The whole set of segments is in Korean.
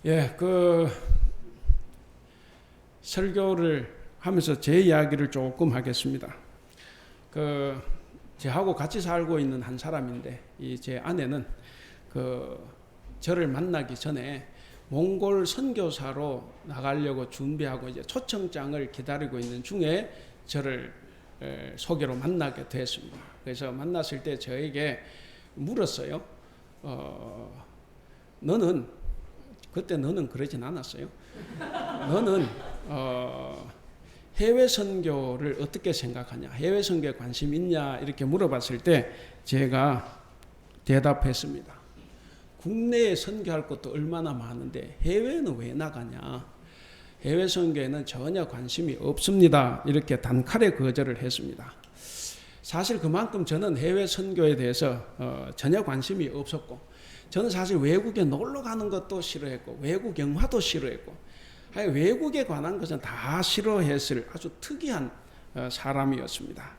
예, 설교를 하면서 제 이야기를 조금 하겠습니다. 저하고 같이 살고 있는 한 사람인데, 이 제 아내는 저를 만나기 전에 몽골 선교사로 나가려고 준비하고 이제 초청장을 기다리고 있는 중에 저를 소개로 만나게 됐습니다. 그래서 만났을 때 저에게 물었어요. 그때 너는 그러진 않았어요. 너는 해외 선교를 어떻게 생각하냐, 해외 선교에 관심 있냐 이렇게 물어봤을 때 제가 대답했습니다. 국내에 선교할 것도 얼마나 많은데 해외는 왜 나가냐, 해외 선교에는 전혀 관심이 없습니다, 이렇게 단칼에 거절을 했습니다. 사실 그만큼 저는 해외 선교에 대해서 전혀 관심이 없었고, 저는 사실 외국에 놀러 가는 것도 싫어했고 외국 영화도 싫어했고 외국에 관한 것은 다 싫어했을 아주 특이한 사람이었습니다.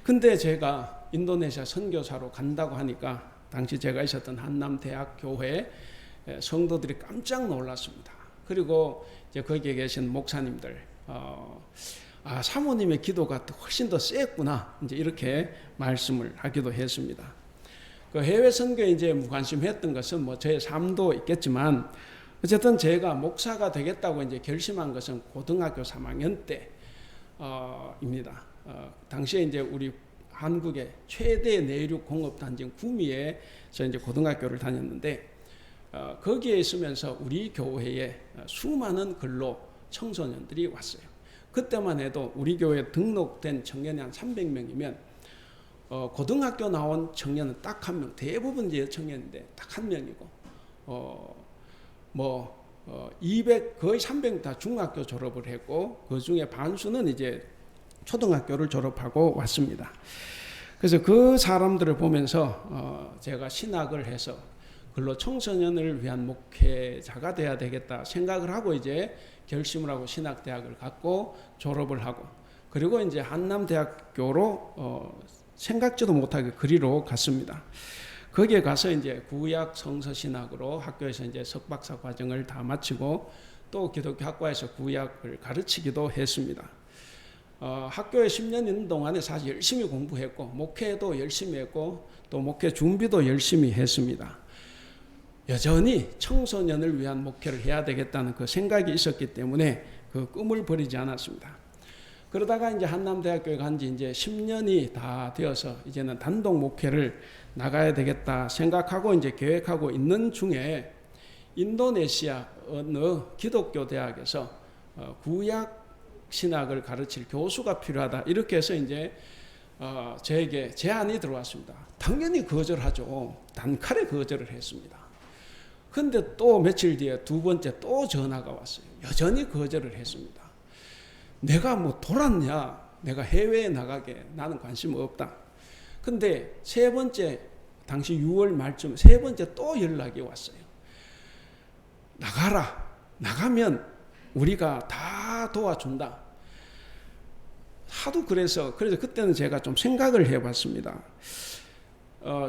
근데 제가 인도네시아 선교사로 간다고 하니까 당시 제가 있었던 한남대학교회 성도들이 깜짝 놀랐습니다. 그리고 이제 거기에 계신 목사님들, 사모님의 기도가 훨씬 더 셌구나, 이제 이렇게 말씀을 하기도 했습니다. 해외 선교에 이제 무관심했던 것은 뭐 저의 삶도 있겠지만, 어쨌든 제가 목사가 되겠다고 이제 결심한 것은 고등학교 3학년 때입니다. 당시에 이제 우리 한국의 최대 내륙 공업단지 구미에서 이제 고등학교를 다녔는데, 거기에 있으면서 우리 교회에 수많은 근로 청소년들이 왔어요. 그때만 해도 우리 교회에 등록된 청년이 한 300명이면 고등학교 나온 청년은 딱 한 명, 대부분 이제 청년인데 딱 한 명이고, 200 거의 300 다 중학교 졸업을 했고, 그 중에 반수는 이제 초등학교를 졸업하고 왔습니다. 그래서 그 사람들을 보면서 제가 신학을 해서 근로 청소년을 위한 목회자가 돼야 되겠다 생각을 하고 이제 결심을 하고 신학대학을 갔고 졸업을 하고, 그리고 이제 한남대학교로 생각지도 못하게 그리로 갔습니다. 거기에 가서 이제 구약 성서신학으로 학교에서 이제 석박사 과정을 다 마치고 또 기독교 학과에서 구약을 가르치기도 했습니다. 학교에 10년 있는 동안에 사실 열심히 공부했고 목회도 열심히 했고 또 목회 준비도 열심히 했습니다. 여전히 청소년을 위한 목회를 해야 되겠다는 그 생각이 있었기 때문에 그 꿈을 버리지 않았습니다. 그러다가 이제 한남대학교에 간 지 이제 10년이 다 되어서 이제는 단독 목회를 나가야 되겠다 생각하고 이제 계획하고 있는 중에 인도네시아 어느 기독교 대학에서 구약 신학을 가르칠 교수가 필요하다, 이렇게 해서 이제 저에게 제안이 들어왔습니다. 당연히 거절하죠. 단칼에 거절을 했습니다. 근데 또 며칠 뒤에 두 번째 또 전화가 왔어요. 여전히 거절을 했습니다. 내가 뭐 돌았냐, 내가 해외에 나가게, 나는 관심 없다. 근데 세 번째, 당시 6월 말쯤 세 번째 또 연락이 왔어요. 나가라, 나가면 우리가 다 도와준다. 하도 그래서 그때는 제가 좀 생각을 해봤습니다.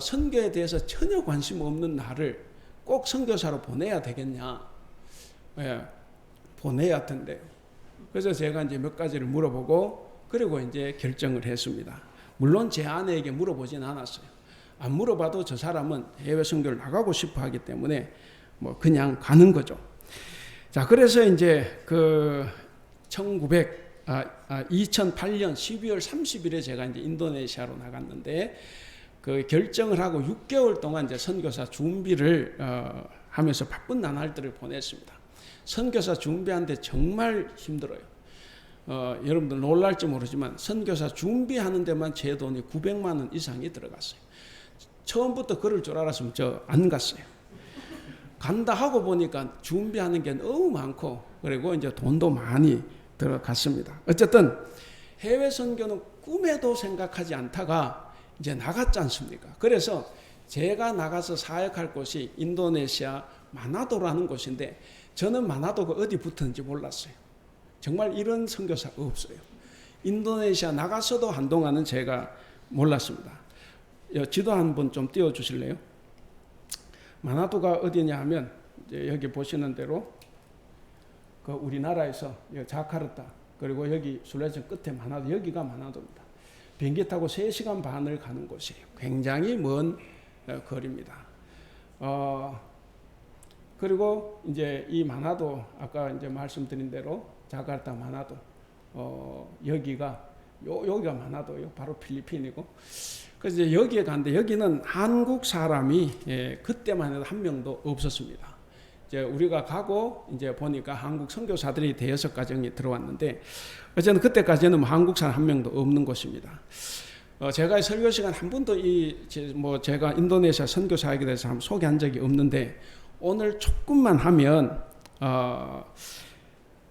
선교에 대해서 전혀 관심 없는 나를 꼭 선교사로 보내야 되겠냐. 보내야 텐데요. 그래서 제가 이제 몇 가지를 물어보고 그리고 이제 결정을 했습니다. 물론 제 아내에게 물어보진 않았어요. 안 물어봐도 저 사람은 해외 선교를 나가고 싶어 하기 때문에 뭐 그냥 가는 거죠. 자, 그래서 이제 2008년 12월 30일에 제가 이제 인도네시아로 나갔는데, 그 결정을 하고 6개월 동안 이제 선교사 준비를 하면서 바쁜 나날들을 보냈습니다. 선교사 준비하는데 정말 힘들어요. 여러분들 놀랄지 모르지만 선교사 준비하는 데만 제 돈이 900만 원 이상이 들어갔어요. 처음부터 그럴 줄 알았으면 저 안 갔어요. 간다 하고 보니까 준비하는 게 너무 많고, 그리고 이제 돈도 많이 들어갔습니다. 어쨌든 해외 선교는 꿈에도 생각하지 않다가 이제 나갔지 않습니까? 그래서 제가 나가서 사역할 곳이 인도네시아 마나도라는 곳인데, 저는 마나도가 어디 붙었는지 몰랐어요. 정말 이런 선교사가 없어요. 인도네시아 나가서도 한동안은 제가 몰랐습니다. 지도 한번 좀 띄워주실래요? 마나도가 어디냐 하면 여기 보시는 대로 그 우리나라에서 자카르타 그리고 여기 술레션 끝에 마나도, 여기가 마나도입니다. 비행기 타고 3시간 반을 가는 곳이에요. 굉장히 먼 거리입니다. 그리고 이제 이 마나도 아까 이제 말씀드린 대로 자카르타 마나도 여기가 여기가 마나도요. 바로 필리핀이고. 그래서 이제 여기에 갔는데 여기는 한국 사람이 그때만 해도 한 명도 없었습니다. 이제 우리가 가고 이제 보니까 한국 선교사들이 대여섯 가정이 들어왔는데 어쨌든 그때까지는 뭐 한국 사람 한 명도 없는 곳입니다. 제가 설교 시간 한 번도 제가 인도네시아 선교사에 대해서 한번 소개한 적이 없는데 오늘 조금만 하면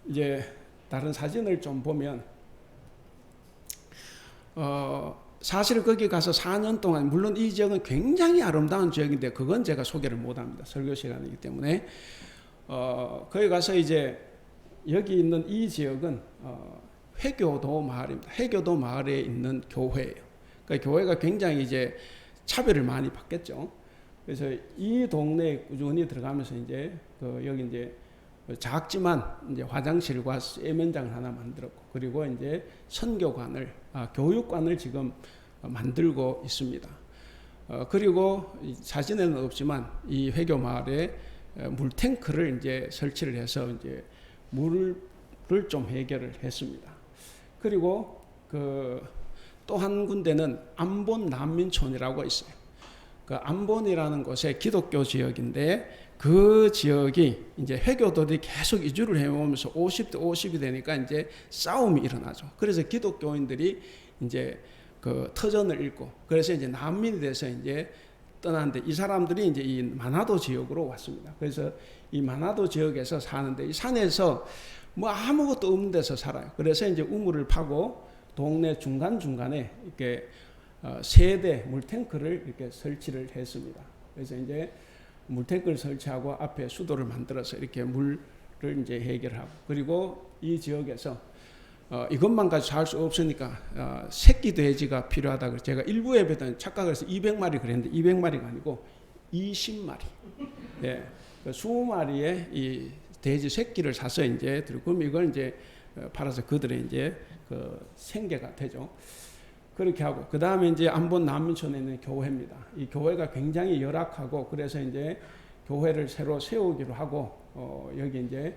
이제 다른 사진을 좀 보면 사실 거기 가서 4년 동안 물론 이 지역은 굉장히 아름다운 지역인데 그건 제가 소개를 못합니다. 설교 시간이기 때문에 거기 가서 이제 여기 있는 이 지역은 회교도 마을입니다. 회교도 마을에 있는 교회예요. 그러니까 교회가 굉장히 이제 차별을 많이 받겠죠. 그래서 이 동네에 꾸준히 들어가면서 이제 여기 이제 작지만 이제 화장실과 세면장을 하나 만들었고 그리고 이제 선교관을 교육관을 지금 만들고 있습니다. 그리고 사진에는 없지만 이 회교 마을에 물탱크를 이제 설치를 해서 이제 물을 좀 해결을 했습니다. 그리고 또 한 군데는 안본 난민촌이라고 있어요. 그 안본이라는 곳에 기독교 지역인데 그 지역이 이제 회교도들이 계속 이주를 해오면서 50대 50이 되니까 이제 싸움이 일어나죠. 그래서 기독교인들이 이제 그 터전을 잃고 그래서 이제 난민이 돼서 이제 떠났는데 이 사람들이 이제 이 마나도 지역으로 왔습니다. 그래서 이 마나도 지역에서 사는데 이 산에서 뭐 아무것도 없는 데서 살아요. 그래서 이제 우물을 파고 동네 중간중간에 이렇게 세대 물탱크를 이렇게 설치를 했습니다. 그래서 이제 물탱크를 설치하고 앞에 수도를 만들어서 이렇게 물을 이제 해결하고 그리고 이 지역에서 이것만 가지고 살 수 없으니까 새끼 돼지가 필요하다고 제가 일부 예배는 착각을 해서 200마리 그랬는데 200마리가 아니고 20마리. 예. 20마리의 이 돼지 새끼를 사서 이제 그럼 이걸 이제 팔아서 그들의 이제 그 생계가 되죠. 그렇게 하고 그 다음에 이제 안본 난민촌에 있는 교회입니다. 이 교회가 굉장히 열악하고 그래서 이제 교회를 새로 세우기로 하고 여기 이제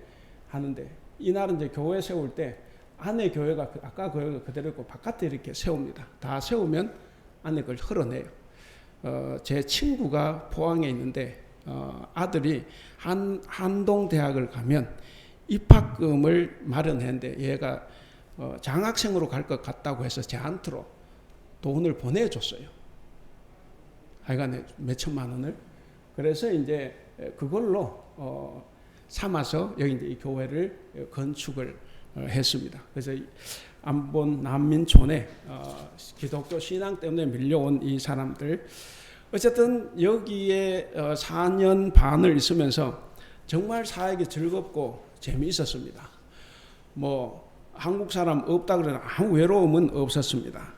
하는데 이날은 이제 교회 세울 때 안에 교회가 아까 교회가 그대로 있고 바깥에 이렇게 세웁니다. 다 세우면 안에 그걸 흘러내요. 제 친구가 포항에 있는데 아들이 한동 대학을 가면 입학금을 마련했는데 얘가 장학생으로 갈 것 같다고 해서 제한트로 돈을 보내줬어요. 하여간 몇 천만 원을. 그래서 이제 그걸로 삼아서 여기 이제 이 교회를 건축을 했습니다. 그래서 안본 난민촌에 기독교 신앙 때문에 밀려온 이 사람들 어쨌든 여기에 4년 반을 있으면서 정말 사역이 즐겁고 재미있었습니다. 뭐 한국 사람 없다 그러나 아무 외로움은 없었습니다.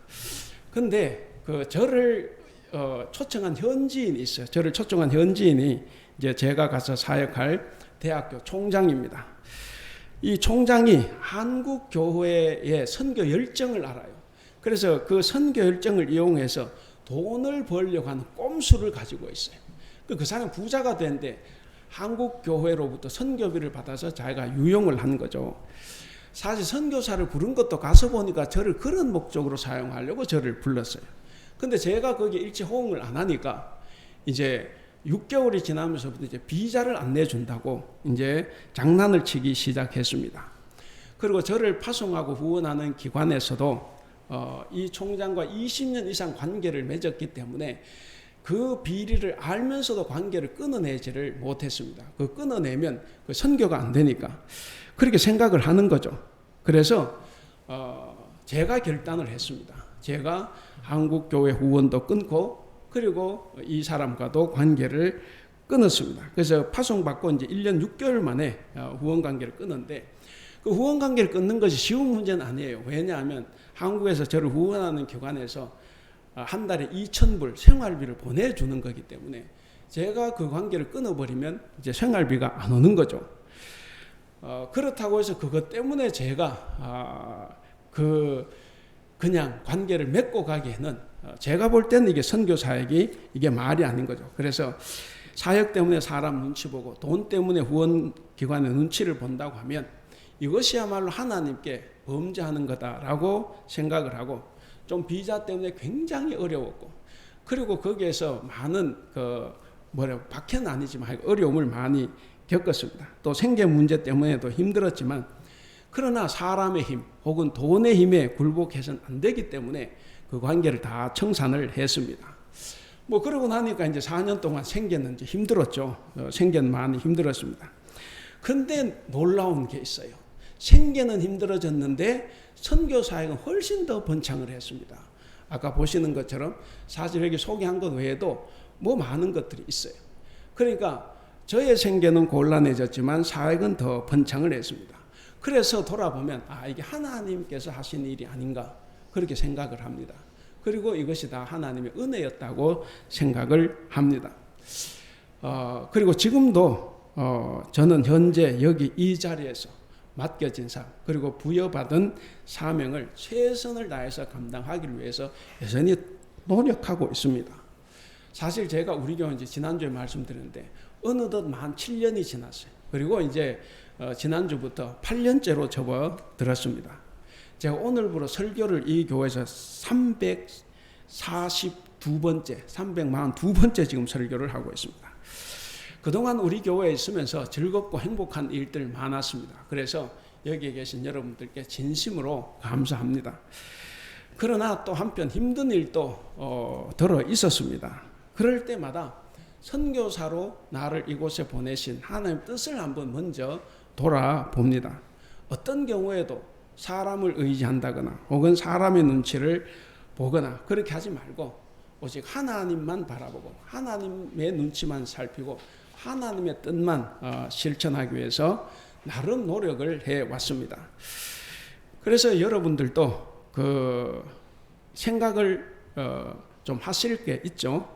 근데 저를 초청한 현지인이 있어요. 저를 초청한 현지인이 이제 제가 가서 사역할 대학교 총장입니다. 이 총장이 한국 교회의 선교 열정을 알아요. 그래서 그 선교 열정을 이용해서 돈을 벌려고 하는 꼼수를 가지고 있어요. 그 사람 부자가 됐는데 한국 교회로부터 선교비를 받아서 자기가 유용을 한 거죠. 사실 선교사를 부른 것도 가서 보니까 저를 그런 목적으로 사용하려고 저를 불렀어요. 근데 제가 거기에 일체 호응을 안 하니까 이제 6개월이 지나면서부터 이제 비자를 안 내준다고 이제 장난을 치기 시작했습니다. 그리고 저를 파송하고 후원하는 기관에서도 이 총장과 20년 이상 관계를 맺었기 때문에 그 비리를 알면서도 관계를 끊어내지를 못했습니다. 그 끊어내면 그 선교가 안 되니까 그렇게 생각을 하는 거죠. 그래서 제가 결단을 했습니다. 제가 한국교회 후원도 끊고 그리고 이 사람과도 관계를 끊었습니다. 그래서 파송받고 이제 1년 6개월 만에 후원 관계를 끊었는데 그 후원 관계를 끊는 것이 쉬운 문제는 아니에요. 왜냐하면 한국에서 저를 후원하는 기관에서 한 달에 2,000불 생활비를 보내주는 거기 때문에 제가 그 관계를 끊어버리면 이제 생활비가 안 오는 거죠. 그렇다고 해서 그것 때문에 제가 그냥 관계를 맺고 가기에는 제가 볼 때는 이게 선교 사역이 이게 말이 아닌 거죠. 그래서 사역 때문에 사람 눈치 보고 돈 때문에 후원 기관의 눈치를 본다고 하면 이것이야말로 하나님께 범죄하는 거다라고 생각을 하고, 좀 비자 때문에 굉장히 어려웠고, 그리고 거기에서 많은 박해는 아니지만 어려움을 많이 겪었습니다. 또 생계 문제 때문에도 힘들었지만, 그러나 사람의 힘 혹은 돈의 힘에 굴복해서는 안 되기 때문에 그 관계를 다 청산을 했습니다. 그러고 나니까 이제 4년 동안 생계는 이제 힘들었죠. 생계는 많이 힘들었습니다. 근데 놀라운 게 있어요. 생계는 힘들어졌는데 선교 사역은 훨씬 더 번창을 했습니다. 아까 보시는 것처럼 사실 여기 소개한 것 외에도 많은 것들이 있어요. 그러니까 저의 생계는 곤란해졌지만 사역은 더 번창을 했습니다. 그래서 돌아보면 이게 하나님께서 하신 일이 아닌가 그렇게 생각을 합니다. 그리고 이것이 다 하나님의 은혜였다고 생각을 합니다. 그리고 지금도 저는 현재 여기 이 자리에서 맡겨진 삶, 그리고 부여받은 사명을 최선을 다해서 감당하기 위해서 여전히 노력하고 있습니다. 사실 제가 우리 교회 이제 지난주에 말씀드렸는데 어느덧 만 7년이 지났어요. 그리고 이제 지난주부터 8년째로 접어들었습니다. 제가 오늘부로 설교를 이 교회에서 342번째, 342번째 지금 설교를 하고 있습니다. 그동안 우리 교회에 있으면서 즐겁고 행복한 일들 많았습니다. 그래서 여기에 계신 여러분들께 진심으로 감사합니다. 그러나 또 한편 힘든 일도 들어 있었습니다. 그럴 때마다 선교사로 나를 이곳에 보내신 하나님의 뜻을 한번 먼저 돌아봅니다. 어떤 경우에도 사람을 의지한다거나 혹은 사람의 눈치를 보거나 그렇게 하지 말고 오직 하나님만 바라보고 하나님의 눈치만 살피고 하나님의 뜻만 실천하기 위해서 나름 노력을 해왔습니다. 그래서 여러분들도 그 생각을 좀 하실 게 있죠.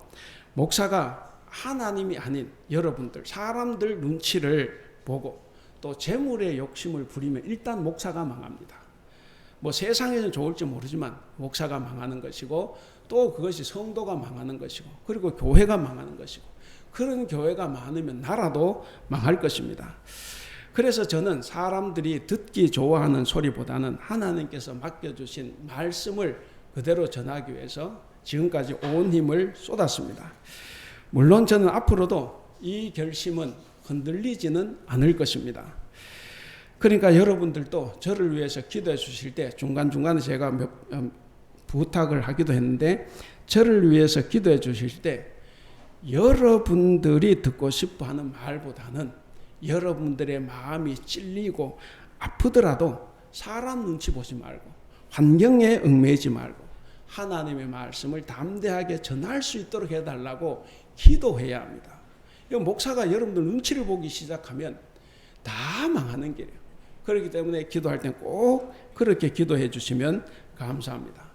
목사가 하나님이 아닌 여러분들, 사람들 눈치를 보고 또 재물의 욕심을 부리면 일단 목사가 망합니다. 세상에는 좋을지 모르지만 목사가 망하는 것이고, 또 그것이 성도가 망하는 것이고, 그리고 교회가 망하는 것이고, 그런 교회가 많으면 나라도 망할 것입니다. 그래서 저는 사람들이 듣기 좋아하는 소리보다는 하나님께서 맡겨주신 말씀을 그대로 전하기 위해서 지금까지 온 힘을 쏟았습니다. 물론 저는 앞으로도 이 결심은 흔들리지는 않을 것입니다. 그러니까 여러분들도 저를 위해서 기도해 주실 때 중간중간에 제가 부탁을 하기도 했는데, 저를 위해서 기도해 주실 때 여러분들이 듣고 싶어 하는 말보다는 여러분들의 마음이 찔리고 아프더라도 사람 눈치 보지 말고 환경에 얽매이지 말고 하나님의 말씀을 담대하게 전할 수 있도록 해달라고 기도해야 합니다. 목사가 여러분들 눈치를 보기 시작하면 다 망하는 길이에요. 그렇기 때문에 기도할 땐 꼭 그렇게 기도해 주시면 감사합니다.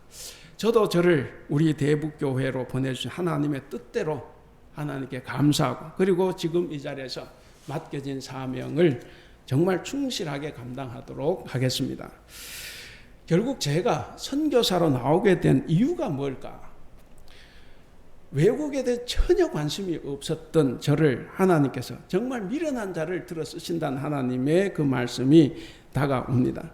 저도 저를 우리 대북교회로 보내주신 하나님의 뜻대로 하나님께 감사하고, 그리고 지금 이 자리에서 맡겨진 사명을 정말 충실하게 감당하도록 하겠습니다. 결국 제가 선교사로 나오게 된 이유가 뭘까? 외국에 대해 전혀 관심이 없었던 저를 하나님께서 정말 미련한 자를 들어 쓰신다는 하나님의 그 말씀이 다가옵니다.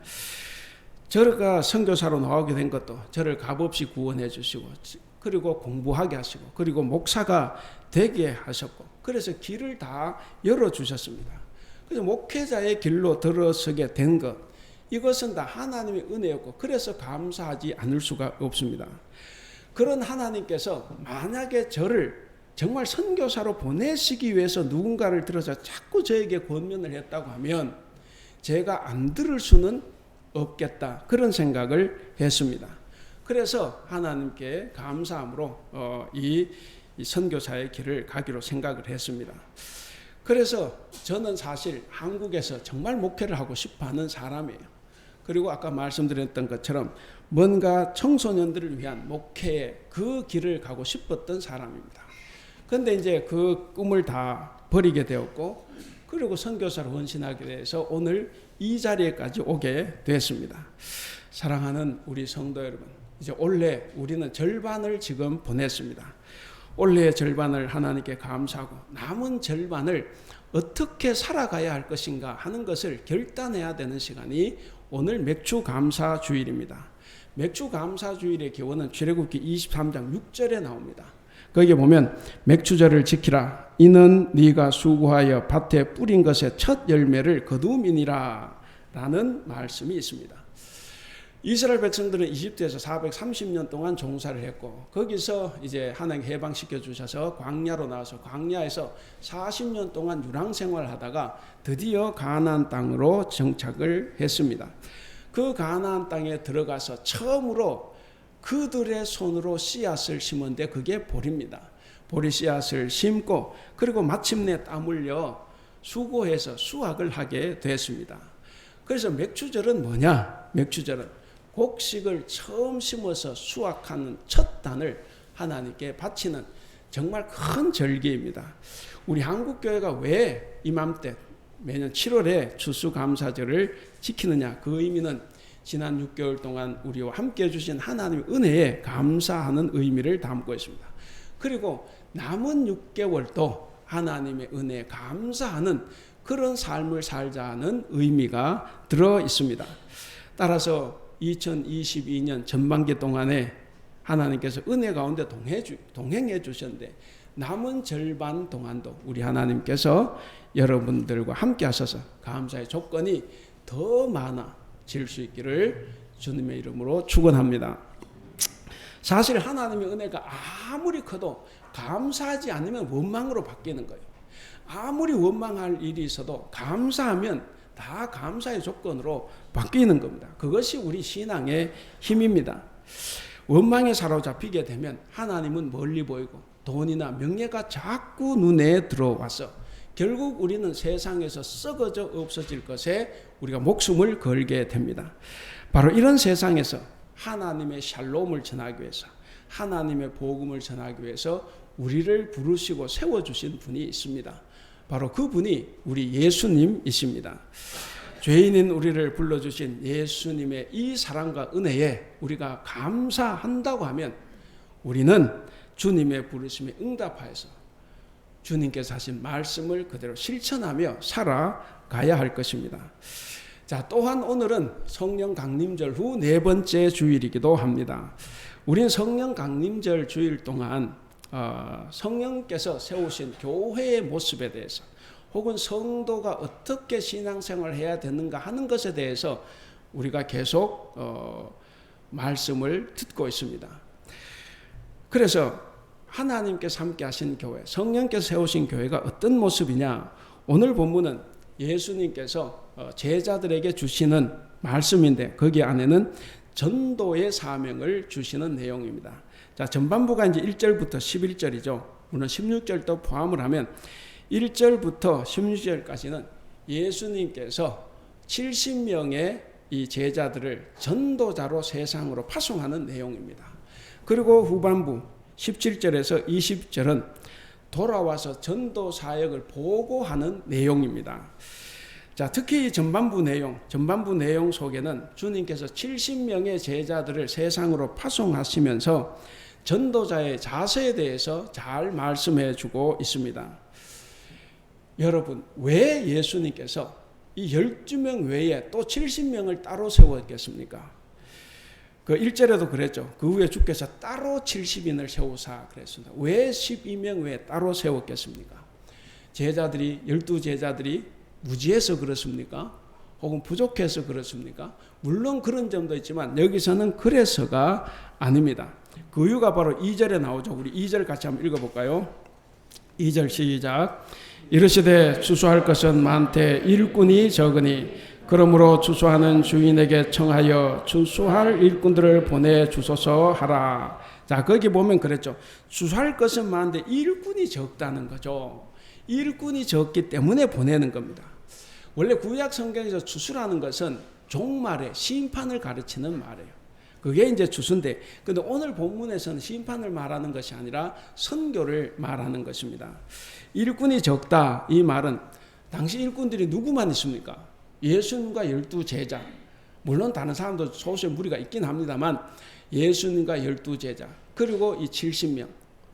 저가 선교사로 나오게 된 것도 저를 값없이 구원해 주시고, 그리고 공부하게 하시고, 그리고 목사가 되게 하셨고, 그래서 길을 다 열어주셨습니다. 그래서 목회자의 길로 들어서게 된 것, 이것은 다 하나님의 은혜였고, 그래서 감사하지 않을 수가 없습니다. 그런 하나님께서 만약에 저를 정말 선교사로 보내시기 위해서 누군가를 들어서 자꾸 저에게 권면을 했다고 하면 제가 안 들을 수는 없겠다, 그런 생각을 했습니다. 그래서 하나님께 감사함으로 이 선교사의 길을 가기로 생각을 했습니다. 그래서 저는 사실 한국에서 정말 목회를 하고 싶어하는 사람이에요. 그리고 아까 말씀드렸던 것처럼 뭔가 청소년들을 위한 목회의 그 길을 가고 싶었던 사람입니다. 근데 이제 그 꿈을 다 버리게 되었고, 그리고 선교사로 헌신하게 돼서 오늘 이 자리에까지 오게 됐습니다. 사랑하는 우리 성도 여러분, 이제 올해 우리는 절반을 지금 보냈습니다. 올해의 절반을 하나님께 감사하고 남은 절반을 어떻게 살아가야 할 것인가 하는 것을 결단해야 되는 시간이 오늘 맥주 감사 주일입니다. 맥주 감사 주일의 기원은 출애굽기 23장 6절에 나옵니다. 거기에 보면 맥주절을 지키라. 이는 네가 수고하여 밭에 뿌린 것의 첫 열매를 거두음이니라 라는 말씀이 있습니다. 이스라엘 백성들은 이집트에서 430년 동안 종사를 했고, 거기서 이제 하나님 해방시켜 주셔서 광야로 나와서 광야에서 40년 동안 유랑 생활하다가 드디어 가나안 땅으로 정착을 했습니다. 그 가나안 땅에 들어가서 처음으로 그들의 손으로 씨앗을 심은데 그게 보리입니다. 보리 씨앗을 심고 그리고 마침내 땀 흘려 수고해서 수확을 하게 됐습니다. 그래서 맥주절은 뭐냐? 맥주절은 곡식을 처음 심어서 수확하는 첫 단을 하나님께 바치는 정말 큰 절기입니다. 우리 한국교회가 왜 이맘때 매년 7월에 추수감사절을 지키느냐? 그 의미는 지난 6개월 동안 우리와 함께 해주신 하나님의 은혜에 감사하는 의미를 담고 있습니다. 그리고 남은 6개월도 하나님의 은혜에 감사하는 그런 삶을 살자는 의미가 들어 있습니다. 따라서 2022년 전반기 동안에 하나님께서 은혜 가운데 동행해 주셨는데 남은 절반 동안도 우리 하나님께서 여러분들과 함께 하셔서 감사의 조건이 더 많아질 수 있기를 주님의 이름으로 축원합니다. 사실 하나님의 은혜가 아무리 커도 감사하지 않으면 원망으로 바뀌는 거예요. 아무리 원망할 일이 있어도 감사하면 다 감사의 조건으로 바뀌는 겁니다. 그것이 우리 신앙의 힘입니다. 원망에 사로잡히게 되면 하나님은 멀리 보이고 돈이나 명예가 자꾸 눈에 들어와서 결국 우리는 세상에서 썩어져 없어질 것에 우리가 목숨을 걸게 됩니다. 바로 이런 세상에서 하나님의 샬롬을 전하기 위해서, 하나님의 복음을 전하기 위해서 우리를 부르시고 세워주신 분이 있습니다. 바로 그분이 우리 예수님이십니다. 죄인인 우리를 불러주신 예수님의 이 사랑과 은혜에 우리가 감사한다고 하면 우리는 주님의 부르심에 응답하여서 주님께서 하신 말씀을 그대로 실천하며 살아가야 할 것입니다. 자, 또한 오늘은 성령 강림절 후 네 번째 주일이기도 합니다. 우리는 성령 강림절 주일 동안 성령께서 세우신 교회의 모습에 대해서 혹은 성도가 어떻게 신앙생활을 해야 되는가 하는 것에 대해서 우리가 계속 말씀을 듣고 있습니다. 그래서 하나님께서 함께 하신 교회, 성령께서 세우신 교회가 어떤 모습이냐? 오늘 본문은 예수님께서 제자들에게 주시는 말씀인데 거기 안에는 전도의 사명을 주시는 내용입니다. 자, 전반부가 이제 1절부터 11절이죠. 물론 16절도 포함을 하면 1절부터 16절까지는 예수님께서 70명의 이 제자들을 전도자로 세상으로 파송하는 내용입니다. 그리고 후반부 17절에서 20절은 돌아와서 전도 사역을 보고하는 내용입니다. 자, 특히 전반부 내용 속에는 주님께서 70명의 제자들을 세상으로 파송하시면서 전도자의 자세에 대해서 잘 말씀해 주고 있습니다. 여러분, 왜 예수님께서 이 12명 외에 또 70명을 따로 세웠겠습니까? 그 1절에도 그랬죠. 그 후에 주께서 따로 70인을 세우사 그랬습니다. 왜 12명 외에 따로 세웠겠습니까? 제자들이, 12제자들이 무지해서 그렇습니까? 혹은 부족해서 그렇습니까? 물론 그런 점도 있지만 여기서는 그래서가 아닙니다. 그 이유가 바로 2절에 나오죠. 우리 2절 같이 한번 읽어볼까요? 2절 시작. 이르시되 추수할 것은 많되 일꾼이 적으니 그러므로 추수하는 주인에게 청하여 추수할 일꾼들을 보내주소서 하라. 자, 거기 보면 그랬죠. 추수할 것은 많은데 일꾼이 적다는 거죠. 일꾼이 적기 때문에 보내는 겁니다. 원래 구약 성경에서 추수라는 것은 종말의 심판을 가르치는 말이에요. 그게 이제 주수인데, 근데 오늘 본문에서는 심판을 말하는 것이 아니라 선교를 말하는 것입니다. 일꾼이 적다, 이 말은 당시 일꾼들이 누구만 있습니까? 예수님과 12제자, 물론 다른 사람도 소수의 무리가 있긴 합니다만 예수님과 12제자, 그리고 이 70명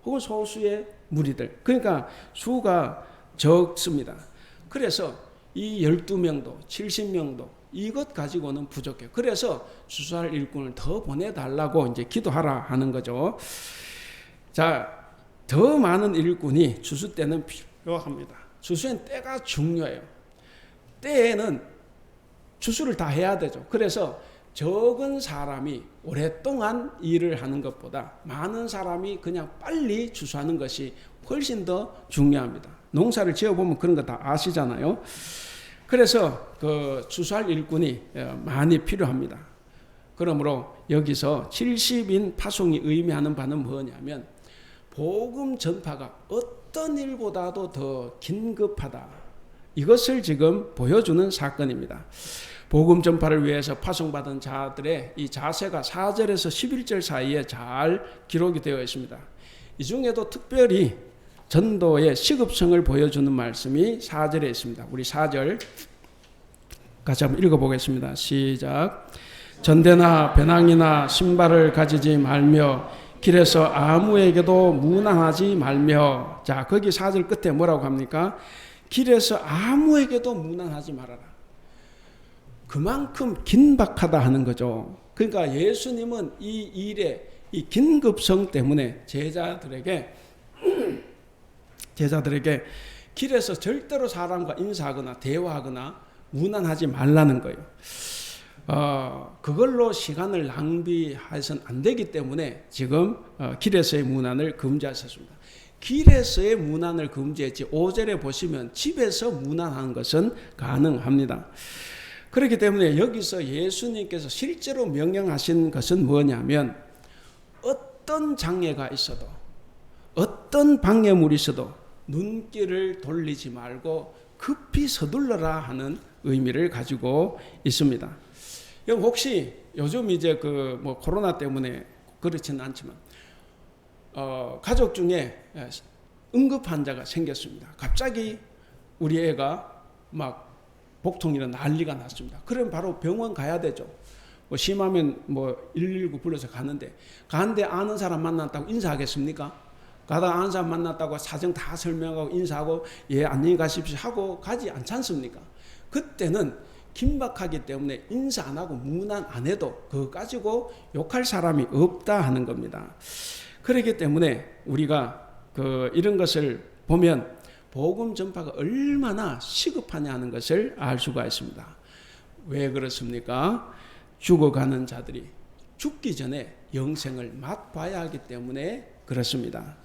혹은 소수의 무리들, 그러니까 수가 적습니다. 그래서 이 12명도 70명도 이것 가지고는 부족해요. 그래서 주수할 일꾼을 더 보내달라고 이제 기도하라 하는 거죠. 자, 더 많은 일꾼이 주수 때는 필요합니다. 주수엔 때가 중요해요. 때에는 주수를 다 해야 되죠. 그래서 적은 사람이 오랫동안 일을 하는 것보다 많은 사람이 그냥 빨리 주수하는 것이 훨씬 더 중요합니다. 농사를 지어보면 그런 거 다 아시잖아요. 그래서 그 주수할 일꾼이 많이 필요합니다. 그러므로 여기서 70인 파송이 의미하는 바는 뭐냐면 복음 전파가 어떤 일보다도 더 긴급하다, 이것을 지금 보여주는 사건입니다. 복음 전파를 위해서 파송받은 자들의 이 자세가 4절에서 11절 사이에 잘 기록이 되어 있습니다. 이 중에도 특별히 전도의 시급성을 보여주는 말씀이 4절에 있습니다. 우리 4절 같이 한번 읽어보겠습니다. 시작. 전대나 배낭이나 신발을 가지지 말며 길에서 아무에게도 무난하지 말며. 자, 거기 4절 끝에 뭐라고 합니까? 길에서 아무에게도 무난하지 말아라. 그만큼 긴박하다 하는 거죠. 그러니까 예수님은 이 일의 이 긴급성 때문에 제자들에게 길에서 절대로 사람과 인사하거나 대화하거나 무난하지 말라는 거예요. 그걸로 시간을 낭비해서는 안 되기 때문에 지금 길에서의 무난을 금지하셨습니다. 길에서의 무난을 금지했지 5절에 보시면 집에서 무난한 것은 가능합니다. 그렇기 때문에 여기서 예수님께서 실제로 명령하신 것은 뭐냐면 어떤 장애가 있어도 어떤 방해물이 있어도 눈길을 돌리지 말고 급히 서둘러라 하는 의미를 가지고 있습니다. 혹시 요즘 이제 그 뭐 코로나 때문에 그렇지는 않지만 가족 중에 응급 환자가 생겼습니다. 갑자기 우리 애가 막 복통이나 난리가 났습니다. 그럼 바로 병원 가야 되죠. 뭐 심하면 뭐 119 불러서 가는데 아는 사람 만났다고 인사하겠습니까? 가다가 아는 사람 만났다고 사정 다 설명하고 인사하고 예 안녕히 가십시오 하고 가지 않지 않습니까? 그때는 긴박하기 때문에 인사 안 하고 무난 안 해도 그거 가지고 욕할 사람이 없다 하는 겁니다. 그렇기 때문에 우리가 이런 것을 보면 복음 전파가 얼마나 시급하냐 하는 것을 알 수가 있습니다. 왜 그렇습니까? 죽어가는 자들이 죽기 전에 영생을 맛봐야 하기 때문에 그렇습니다.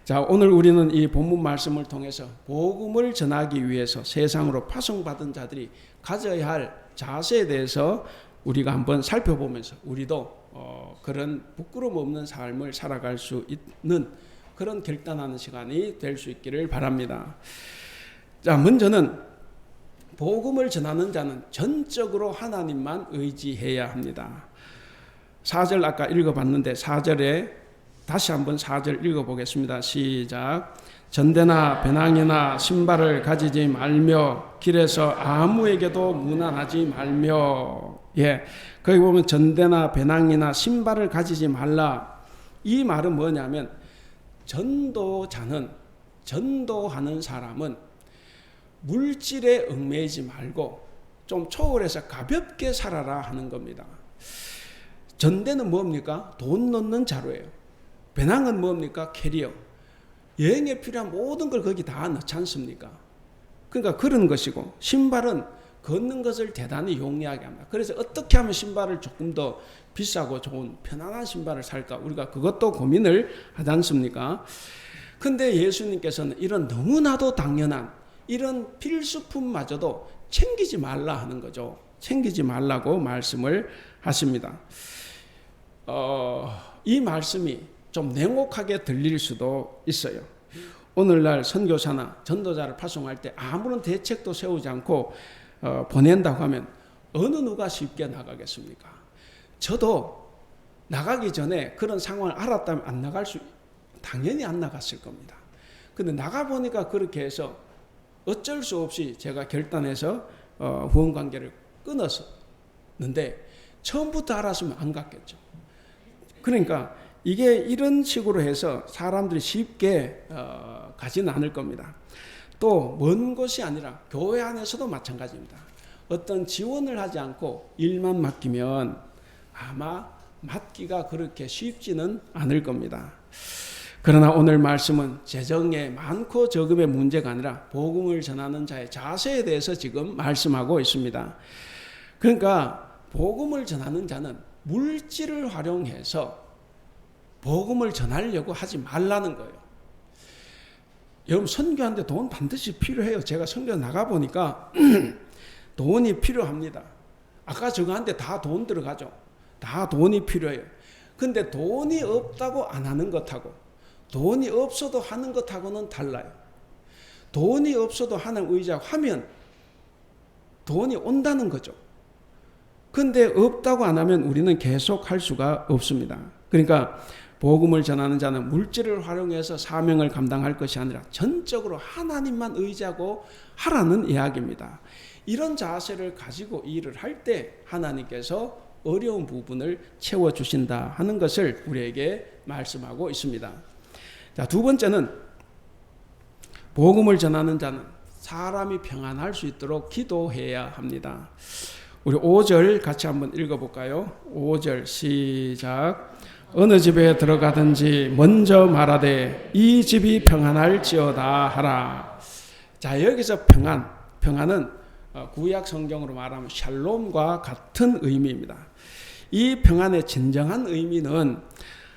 자, 오늘 우리는 이 본문 말씀을 통해서 복음을 전하기 위해서 세상으로 파송받은 자들이 가져야 할 자세에 대해서 우리가 한번 살펴보면서 우리도 그런 부끄러움 없는 삶을 살아갈 수 있는 그런 결단하는 시간이 될 수 있기를 바랍니다. 자, 먼저는 복음을 전하는 자는 전적으로 하나님만 의지해야 합니다. 4절 아까 읽어봤는데 4절에 다시 한번 4절 읽어보겠습니다. 시작. 전대나 배낭이나 신발을 가지지 말며 길에서 아무에게도 무난하지 말며. 예, 거기 보면 전대나 배낭이나 신발을 가지지 말라. 이 말은 뭐냐면 전도하는 사람은 물질에 얽매이지 말고 좀 초월해서 가볍게 살아라 하는 겁니다. 전대는 뭡니까? 돈 넣는 자루예요. 배낭은 뭡니까? 캐리어. 여행에 필요한 모든 걸 거기 다 넣지 않습니까? 그러니까 그런 것이고, 신발은 걷는 것을 대단히 용이하게 합니다. 그래서 어떻게 하면 신발을 조금 더 비싸고 좋은 편안한 신발을 살까? 우리가 그것도 고민을 하지 않습니까? 근데 예수님께서는 이런 너무나도 당연한 이런 필수품마저도 챙기지 말라 하는 거죠. 챙기지 말라고 말씀을 하십니다. 이 말씀이 좀 냉혹하게 들릴 수도 있어요. 오늘날 선교사나 전도자를 파송할 때 아무런 대책도 세우지 않고 보낸다고 하면 어느 누가 쉽게 나가겠습니까? 저도 나가기 전에 그런 상황을 알았다면 당연히 안 나갔을 겁니다. 근데 나가보니까 그렇게 해서 어쩔 수 없이 제가 결단해서 후원 관계를 끊었었는데 처음부터 알았으면 안 갔겠죠. 그러니까 이게 이런 식으로 해서 사람들이 쉽게 가지는 않을 겁니다. 또 먼 곳이 아니라 교회 안에서도 마찬가지입니다. 어떤 지원을 하지 않고 일만 맡기면 아마 맡기가 그렇게 쉽지는 않을 겁니다. 그러나 오늘 말씀은 재정의 많고 적음의 문제가 아니라 복음을 전하는 자의 자세에 대해서 지금 말씀하고 있습니다. 그러니까 복음을 전하는 자는 물질을 활용해서 복음을 전하려고 하지 말라는 거예요. 여러분 선교하는데 돈 반드시 필요해요. 제가 선교 나가보니까 돈이 필요합니다. 아까 저거한테 다 돈 들어가죠. 다 돈이 필요해요. 근데 돈이 없다고 안 하는 것하고 돈이 없어도 하는 것하고는 달라요. 돈이 없어도 하는 의지하고 하면 돈이 온다는 거죠. 근데 없다고 안 하면 우리는 계속 할 수가 없습니다. 그러니까 복음을 전하는 자는 물질을 활용해서 사명을 감당할 것이 아니라 전적으로 하나님만 의지하고 하라는 이야기입니다. 이런 자세를 가지고 일을 할 때 하나님께서 어려운 부분을 채워주신다 하는 것을 우리에게 말씀하고 있습니다. 자, 두 번째는 복음을 전하는 자는 사람이 평안할 수 있도록 기도해야 합니다. 우리 5절 같이 한번 읽어볼까요? 5절 시작. 어느 집에 들어가든지 먼저 말하되 이 집이 평안할지어다 하라. 자, 여기서 평안은 구약 성경으로 말하면 샬롬과 같은 의미입니다. 이 평안의 진정한 의미는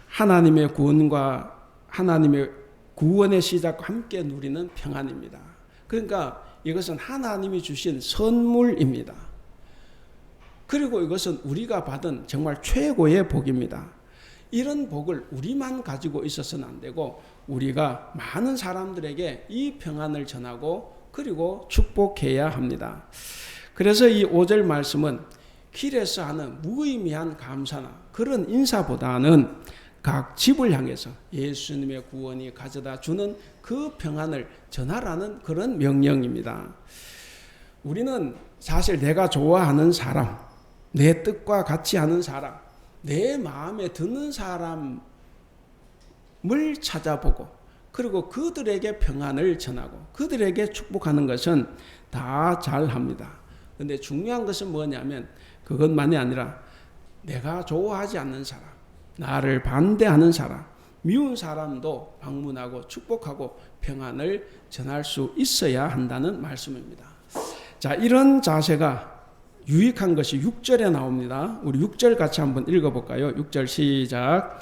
하나님의 구원과 하나님의 구원의 시작과 함께 누리는 평안입니다. 그러니까 이것은 하나님이 주신 선물입니다. 그리고 이것은 우리가 받은 정말 최고의 복입니다. 이런 복을 우리만 가지고 있어서는 안 되고 우리가 많은 사람들에게 이 평안을 전하고 그리고 축복해야 합니다. 그래서 이 5절 말씀은 길에서 하는 무의미한 감사나 그런 인사보다는 각 집을 향해서 예수님의 구원이 가져다 주는 그 평안을 전하라는 그런 명령입니다. 우리는 사실 내가 좋아하는 사람, 내 뜻과 같이 하는 사람, 내 마음에 드는 사람을 찾아보고 그리고 그들에게 평안을 전하고 그들에게 축복하는 것은 다 잘합니다. 그런데 중요한 것은 뭐냐면 그것만이 아니라 내가 좋아하지 않는 사람, 나를 반대하는 사람, 미운 사람도 방문하고 축복하고 평안을 전할 수 있어야 한다는 말씀입니다. 자, 이런 자세가 유익한 것이 6절에 나옵니다. 우리 6절 같이 한번 읽어볼까요? 6절 시작.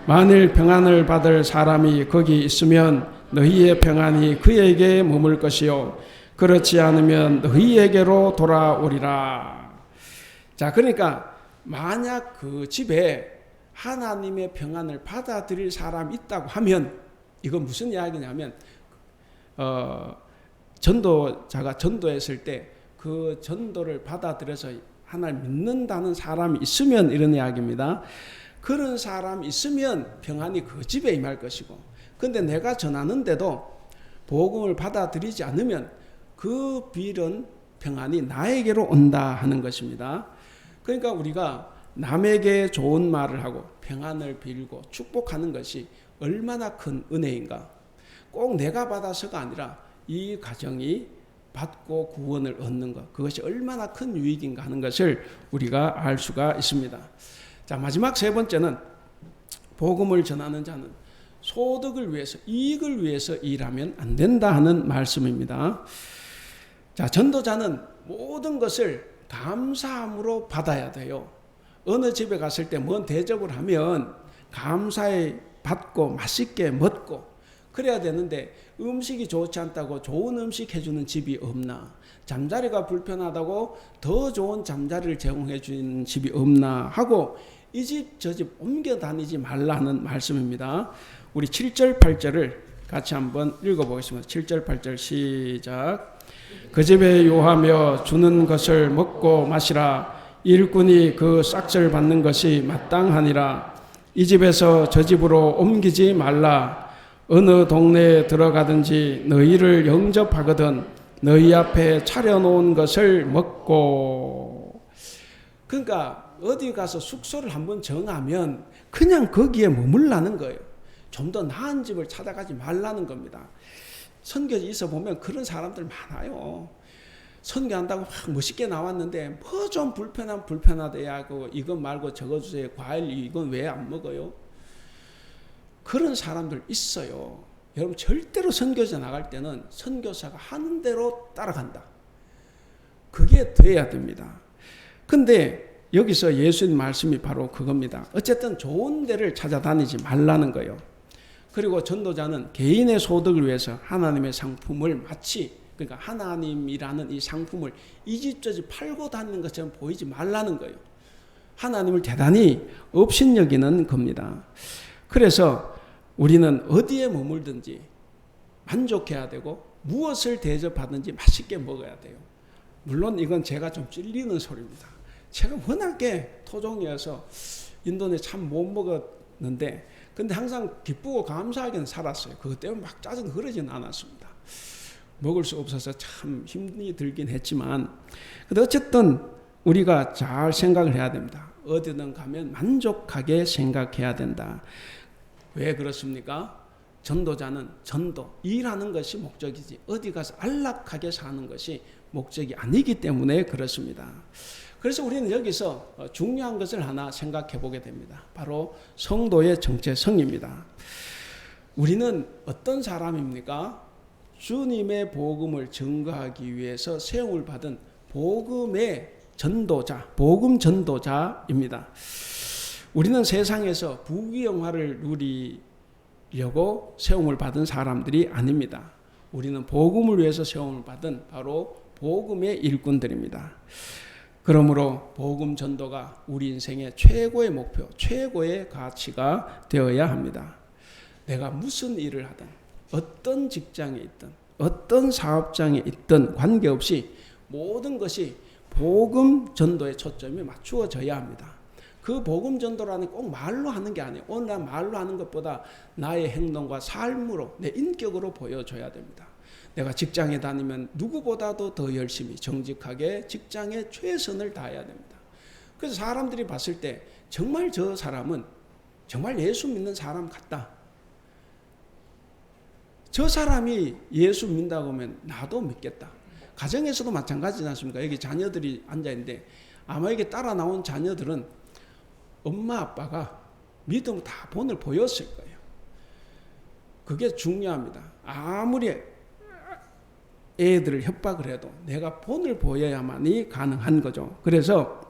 만일 평안을 받을 사람이 거기 있으면 너희의 평안이 그에게 머물 것이요 그렇지 않으면 너희에게로 돌아오리라. 자, 그러니까 만약 그 집에 하나님의 평안을 받아들일 사람이 있다고 하면 이건 무슨 이야기냐면 전도자가 전도했을 때 그 전도를 받아들여서 하나님 믿는다는 사람이 있으면 이런 이야기입니다. 그런 사람이 있으면 평안이 그 집에 임할 것이고 근데 내가 전하는데도 복음을 받아들이지 않으면 그 빌은 평안이 나에게로 온다 하는 것입니다. 그러니까 우리가 남에게 좋은 말을 하고 평안을 빌고 축복하는 것이 얼마나 큰 은혜인가. 꼭 내가 받아서가 아니라 이 가정이 받고 구원을 얻는 것, 그것이 얼마나 큰 유익인가 하는 것을 우리가 알 수가 있습니다. 자, 마지막 세 번째는 복음을 전하는 자는 소득을 위해서, 이익을 위해서 일하면 안 된다 하는 말씀입니다. 자, 전도자는 모든 것을 감사함으로 받아야 돼요. 어느 집에 갔을 때 뭔 대접을 하면 감사히 받고 맛있게 먹고 그래야 되는데 음식이 좋지 않다고 좋은 음식 해주는 집이 없나? 잠자리가 불편하다고 더 좋은 잠자리를 제공해 주는 집이 없나? 하고 이 집 저 집 옮겨 다니지 말라는 말씀입니다. 우리 7절 8절을 같이 한번 읽어보겠습니다. 7절 8절 시작. 그 집에 요하며 주는 것을 먹고 마시라. 일꾼이 그 싹을 받는 것이 마땅하니라. 이 집에서 저 집으로 옮기지 말라. 어느 동네에 들어가든지 너희를 영접하거든 너희 앞에 차려놓은 것을 먹고. 그러니까 어디 가서 숙소를 한번 정하면 그냥 거기에 머물라는 거예요. 좀 더 나은 집을 찾아가지 말라는 겁니다. 선교에 있어 보면 그런 사람들 많아요. 선교한다고 막 멋있게 나왔는데 뭐 좀 불편하대야 하고 이것 말고 저거 주세요. 과일 이건 왜 안 먹어요? 그런 사람들 있어요. 여러분 절대로 선교사 나갈 때는 선교사가 하는 대로 따라간다. 그게 돼야 됩니다. 근데 여기서 예수님 말씀이 바로 그겁니다. 어쨌든 좋은 데를 찾아다니지 말라는 거예요. 그리고 전도자는 개인의 소득을 위해서 하나님의 상품을 마치 그러니까 하나님이라는 이 상품을 이 집 저 집 팔고 다니는 것처럼 보이지 말라는 거예요. 하나님을 대단히 업신여기는 겁니다. 그래서 우리는 어디에 머물든지 만족해야 되고 무엇을 대접하든지 맛있게 먹어야 돼요. 물론 이건 제가 좀 찔리는 소리입니다. 제가 워낙에 토종이어서 인도네 참 못 먹었는데 근데 항상 기쁘고 감사하게는 살았어요. 그것 때문에 막 짜증 흐르지는 않았습니다. 먹을 수 없어서 참 힘이 들긴 했지만 근데 어쨌든 우리가 잘 생각을 해야 됩니다. 어디든 가면 만족하게 생각해야 된다. 왜 그렇습니까? 전도자는 전도, 일하는 것이 목적이지 어디 가서 안락하게 사는 것이 목적이 아니기 때문에 그렇습니다. 그래서 우리는 여기서 중요한 것을 하나 생각해 보게 됩니다. 바로 성도의 정체성입니다. 우리는 어떤 사람입니까? 주님의 복음을 증거하기 위해서 세움을 받은 복음의 전도자, 복음 전도자입니다. 우리는 세상에서 부귀영화를 누리려고 세움을 받은 사람들이 아닙니다. 우리는 복음을 위해서 세움을 받은 바로 복음의 일꾼들입니다. 그러므로 복음 전도가 우리 인생의 최고의 목표, 최고의 가치가 되어야 합니다. 내가 무슨 일을 하든 어떤 직장에 있든 어떤 사업장에 있든 관계없이 모든 것이 복음 전도에 초점이 맞추어져야 합니다. 그 복음 전도라는 꼭 말로 하는 게 아니에요. 오늘 말로 하는 것보다 나의 행동과 삶으로 내 인격으로 보여줘야 됩니다. 내가 직장에 다니면 누구보다도 더 열심히 정직하게 직장에 최선을 다해야 됩니다. 그래서 사람들이 봤을 때 정말 저 사람은 정말 예수 믿는 사람 같다. 저 사람이 예수 믿는다고 하면 나도 믿겠다. 가정에서도 마찬가지지 않습니까? 여기 자녀들이 앉아있는데 아마 여기 따라 나온 자녀들은 엄마 아빠가 믿음 다 본을 보였을 거예요. 그게 중요합니다. 아무리 애들을 협박을 해도 내가 본을 보여야만이 가능한 거죠. 그래서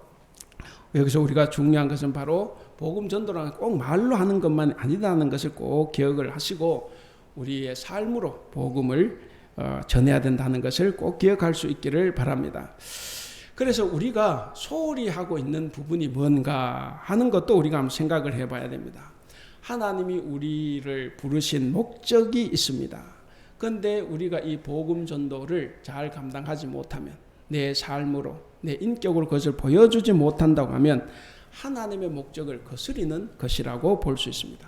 여기서 우리가 중요한 것은 바로 복음 전도라는 꼭 말로 하는 것만 아니라는 것을 꼭 기억을 하시고 우리의 삶으로 복음을 전해야 된다는 것을 꼭 기억할 수 있기를 바랍니다. 그래서 우리가 소홀히 하고 있는 부분이 뭔가 하는 것도 우리가 한번 생각을 해봐야 됩니다. 하나님이 우리를 부르신 목적이 있습니다. 그런데 우리가 이 복음 전도를 잘 감당하지 못하면 내 삶으로 내 인격으로 그것을 보여주지 못한다고 하면 하나님의 목적을 거스리는 것이라고 볼 수 있습니다.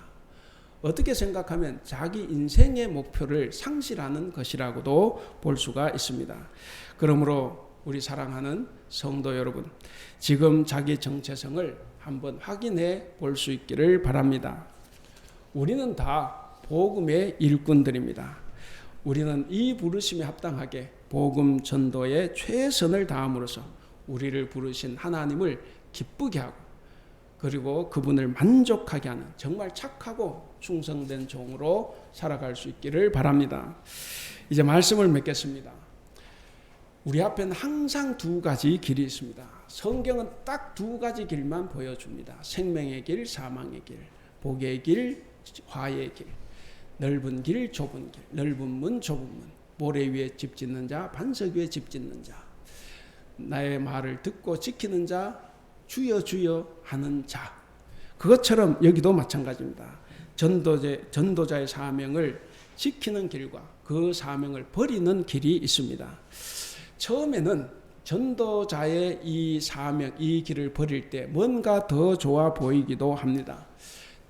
어떻게 생각하면 자기 인생의 목표를 상실하는 것이라고도 볼 수가 있습니다. 그러므로 우리 사랑하는 성도 여러분, 지금 자기 정체성을 한번 확인해 볼 수 있기를 바랍니다. 우리는 다 복음의 일꾼들입니다. 우리는 이 부르심에 합당하게 복음 전도에 최선을 다함으로써 우리를 부르신 하나님을 기쁘게 하고 그리고 그분을 만족하게 하는 정말 착하고 충성된 종으로 살아갈 수 있기를 바랍니다. 이제 말씀을 맺겠습니다. 우리 앞에는 항상 두 가지 길이 있습니다. 성경은 딱 두 가지 길만 보여줍니다. 생명의 길, 사망의 길, 복의 길, 화의 길. 넓은 길, 좁은 길, 넓은 문, 좁은 문, 모래 위에 집 짓는 자, 반석 위에 집 짓는 자, 나의 말을 듣고 지키는 자, 주여 주여 하는 자. 그것처럼 여기도 마찬가지입니다. 전도자의 사명을 지키는 길과 그 사명을 버리는 길이 있습니다. 처음에는 전도자의 이 사명, 이 길을 버릴 때 뭔가 더 좋아 보이기도 합니다.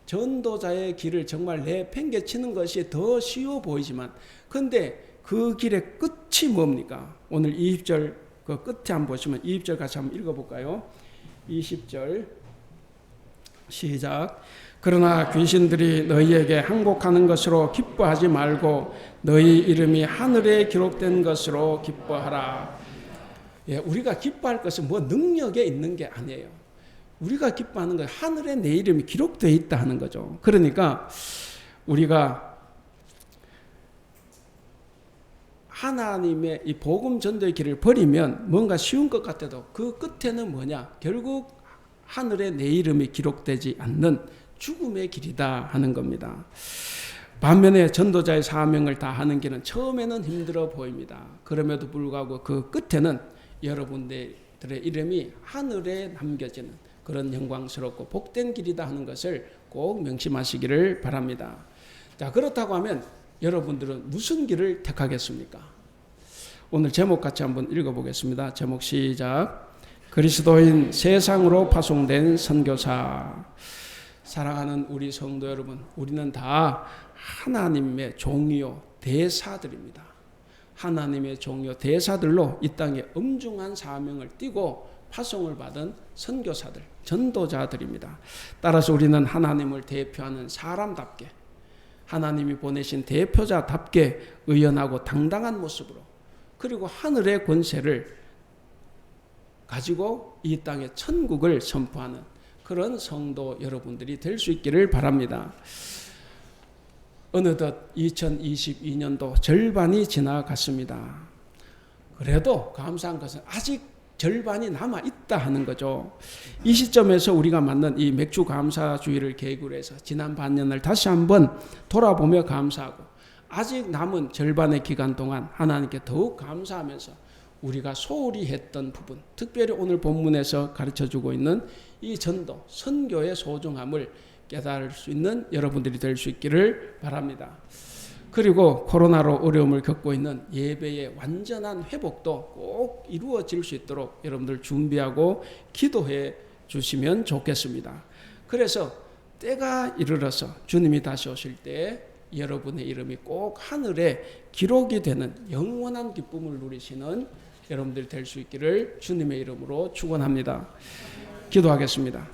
전도자의 길을 정말 내팽개치는 것이 더 쉬워 보이지만, 근데 그 길의 끝이 뭡니까? 오늘 20절 그 끝에 한번 보시면 20절 같이 한번 읽어볼까요? 20절 시작. 그러나 귀신들이 너희에게 항복하는 것으로 기뻐하지 말고 너희 이름이 하늘에 기록된 것으로 기뻐하라. 예, 우리가 기뻐할 것은 뭐 능력에 있는 게 아니에요. 우리가 기뻐하는 건 하늘에 내 이름이 기록되어 있다 하는 거죠. 그러니까 우리가 하나님의 이 복음 전도의 길을 버리면 뭔가 쉬운 것 같아도 그 끝에는 뭐냐? 결국 하늘에 내 이름이 기록되지 않는 죽음의 길이다 하는 겁니다. 반면에 전도자의 사명을 다하는 길은 처음에는 힘들어 보입니다. 그럼에도 불구하고 그 끝에는 여러분들의 이름이 하늘에 남겨지는 그런 영광스럽고 복된 길이다 하는 것을 꼭 명심하시기를 바랍니다. 자, 그렇다고 하면 여러분들은 무슨 길을 택하겠습니까? 오늘 제목 같이 한번 읽어보겠습니다. 제목 시작. 그리스도인 세상으로 파송된 선교사. 사랑하는 우리 성도 여러분, 우리는 다 하나님의 종이요 대사들입니다. 하나님의 종이요 대사들로 이 땅에 엄중한 사명을 띠고 파송을 받은 선교사들, 전도자들입니다. 따라서 우리는 하나님을 대표하는 사람답게, 하나님이 보내신 대표자답게 의연하고 당당한 모습으로, 그리고 하늘의 권세를 가지고 이 땅에 천국을 선포하는 그런 성도 여러분들이 될 수 있기를 바랍니다. 어느덧 2022년도 절반이 지나갔습니다. 그래도 감사한 것은 아직 절반이 남아있다 하는 거죠. 이 시점에서 우리가 맞는 이 맥주 감사주의를 계기로 해서 지난 반년을 다시 한번 돌아보며 감사하고, 아직 남은 절반의 기간 동안 하나님께 더욱 감사하면서 우리가 소홀히 했던 부분, 특별히 오늘 본문에서 가르쳐주고 있는 이 전도, 선교의 소중함을 깨달을 수 있는 여러분들이 될 수 있기를 바랍니다. 그리고 코로나로 어려움을 겪고 있는 예배의 완전한 회복도 꼭 이루어질 수 있도록 여러분들 준비하고 기도해 주시면 좋겠습니다. 그래서 때가 이르러서 주님이 다시 오실 때 여러분의 이름이 꼭 하늘에 기록이 되는 영원한 기쁨을 누리시는 여러분들이 될 수 있기를 주님의 이름으로 축원합니다. 기도하겠습니다.